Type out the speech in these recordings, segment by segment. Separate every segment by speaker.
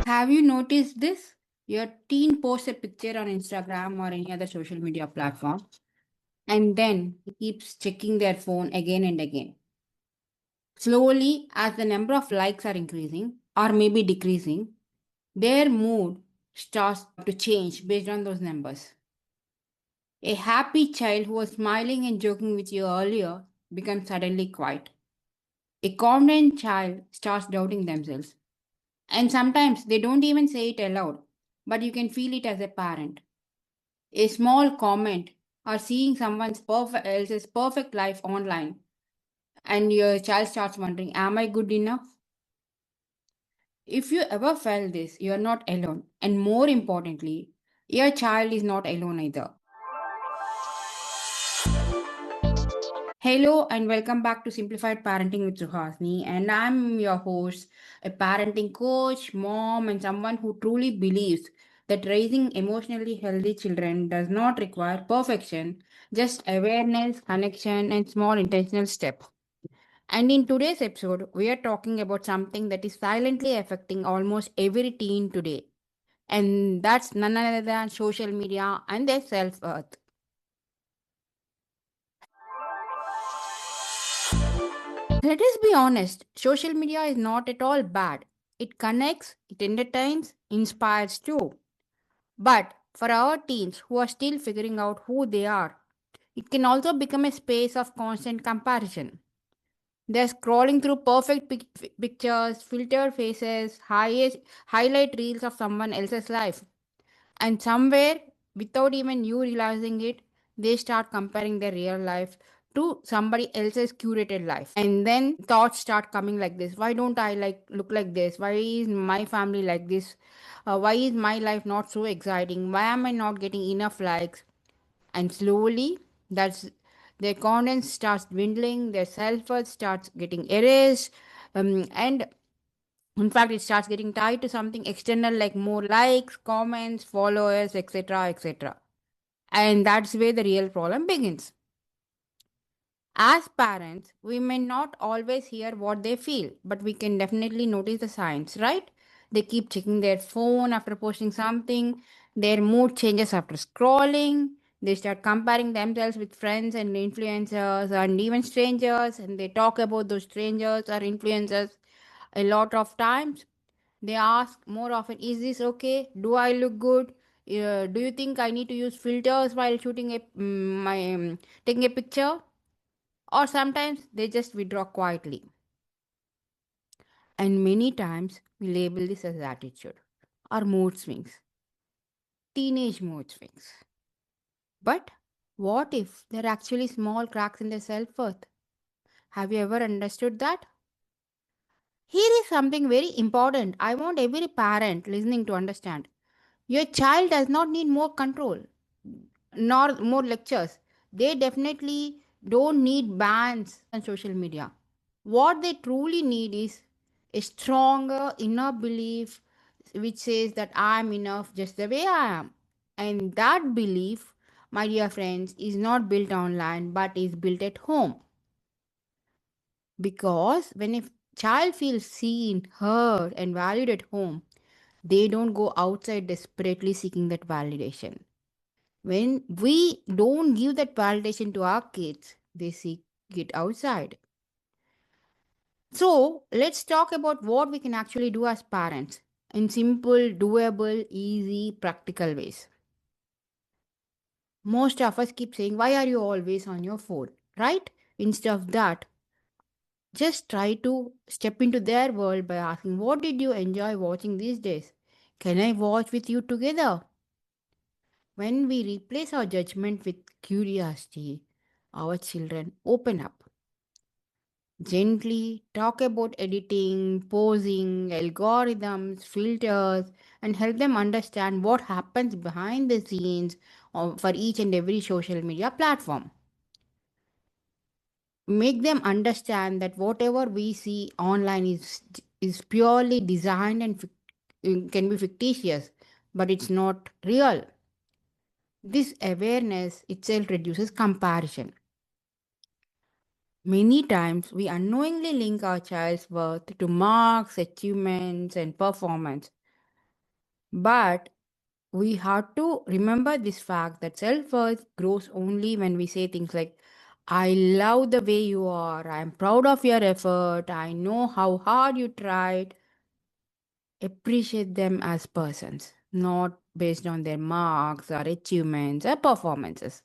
Speaker 1: Have you noticed this? Your teen posts a picture on Instagram or any other social media platform, and then he keeps checking their phone again and again. Slowly, as the number of likes are increasing or maybe decreasing, their mood starts to change based on those numbers. A happy child who was smiling and joking with you earlier becomes suddenly quiet. A confident child starts doubting themselves. And sometimes they don't even say it aloud, but you can feel it as a parent. A small comment or seeing someone else's perfect life online, and your child starts wondering, am I good enough? If you ever felt this, you are not alone. And more importantly, your child is not alone either. Hello and welcome back to Simplified Parenting with Suhasini. And I'm your host, a parenting coach, mom, and someone who truly believes that raising emotionally healthy children does not require perfection, just awareness, connection, and small intentional steps. And in today's episode, we are talking about something that is silently affecting almost every teen today. And that's none other than social media and their self worth. Let us be honest, social media is not at all bad. It connects, it entertains, inspires too. But for our teens who are still figuring out who they are, it can also become a space of constant comparison. They're scrolling through perfect pictures, filtered faces, highlight reels of someone else's life. And somewhere, without even you realizing it, they start comparing their real life to somebody else's curated life. And then thoughts start coming like this. Why don't I look like this? Why is my family like this? Why is my life not so exciting? Why am I not getting enough likes? And slowly, that's their confidence starts dwindling, their self-worth starts getting erased, and in fact, it starts getting tied to something external like more likes, comments, followers, etc., etc. And that's where the real problem begins. As parents, we may not always hear what they feel, but we can definitely notice the signs, right? They keep checking their phone after posting something, their mood changes after scrolling, they start comparing themselves with friends and influencers and even strangers, and they talk about those strangers or influencers a lot of times. They ask more often, is this okay? Do I look good? Do you think I need to use filters while shooting taking a picture? Or sometimes they just withdraw quietly. And many times we label this as attitude or mood swings, teenage mood swings. But what if they're actually small cracks in their self worth? Have you ever understood that? Here is something very important. I want every parent listening to understand. Your child does not need more control nor more lectures. They definitely don't need bans on social media. What they truly need is a stronger inner belief which says that I am enough just the way I am. And that belief, my dear friends, is not built online but is built at home. Because when a child feels seen, heard, and valued at home, they don't go outside desperately seeking that validation. When we don't give that validation to our kids, they seek it outside. So, let's talk about what we can actually do as parents in simple, doable, easy, practical ways. Most of us keep saying, why are you always on your phone? Right? Instead of that, just try to step into their world by asking, what did you enjoy watching these days? Can I watch with you together? When we replace our judgment with curiosity, our children open up. Gently talk about editing, posing, algorithms, filters, and help them understand what happens behind the scenes for each and every social media platform. Make them understand that whatever we see online is purely designed and can be fictitious, but it's not real. This awareness itself reduces comparison. Many times we unknowingly link our child's worth to marks, achievements, and performance. But we have to remember this fact that self worth grows only when we say things like, I love the way you are, I am proud of your effort, I know how hard you tried. Appreciate them as persons, not based on their marks or achievements or performances.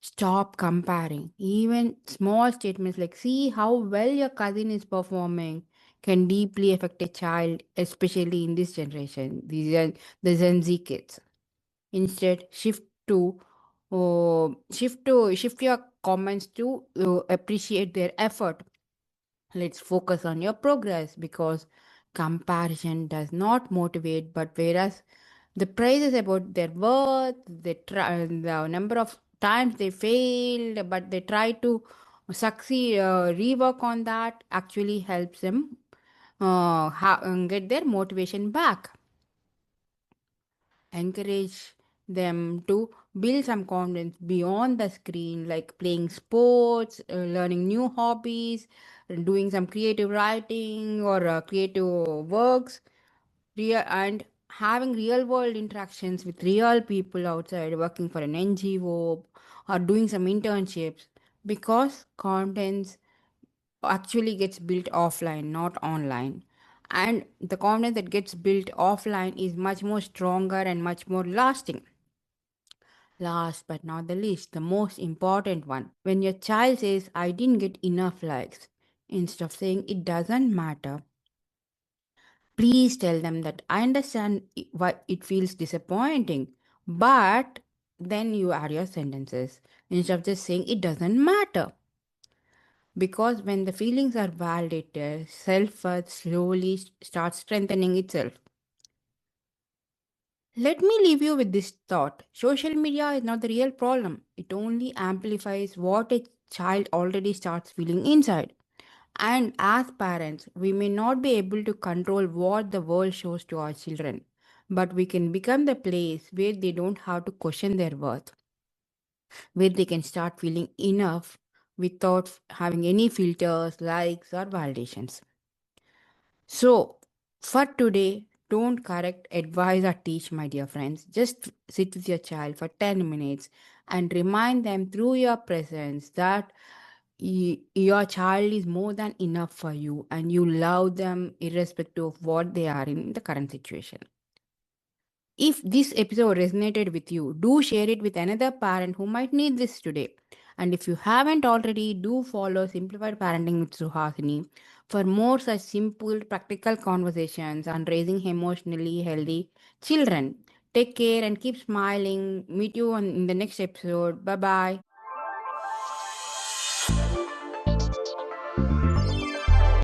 Speaker 1: Stop comparing. Even small statements like, see how well your cousin is performing, can deeply affect a child, especially in this generation, the Gen Z kids. Instead, shift your comments to appreciate their effort. Let's focus on your progress, because comparison does not motivate, but whereas the praise is about their worth, the number of times they failed, but they try to succeed, rework on that actually helps them get their motivation back. Encourage them to build some confidence beyond the screen, like playing sports, learning new hobbies, doing some creative writing or creative works, and having real world interactions with real people outside, working for an NGO or doing some internships, because confidence actually gets built offline, not online. And the confidence that gets built offline is much more stronger and much more lasting. Last but not the least, the most important one. When your child says, I didn't get enough likes, instead of saying it doesn't matter, please tell them that I understand why it feels disappointing, but then you add your sentences instead of just saying it doesn't matter. Because when the feelings are validated, self worth slowly starts strengthening itself. Let me leave you with this thought: social media is not the real problem, it only amplifies what a child already starts feeling inside. And as parents, we may not be able to control what the world shows to our children, but we can become the place where they don't have to question their worth, where they can start feeling enough without having any filters, likes, or validations. So, for today, don't correct, advise, or teach, my dear friends. Just sit with your child for 10 minutes and remind them through your presence that your child is more than enough for you and you love them irrespective of what they are in the current situation. If this episode resonated with you, do share it with another parent who might need this today. And if you haven't already, do follow Simplified Parenting with Suhasini for more such simple, practical conversations on raising emotionally healthy children. Take care and keep smiling. Meet you in the next episode. Bye bye.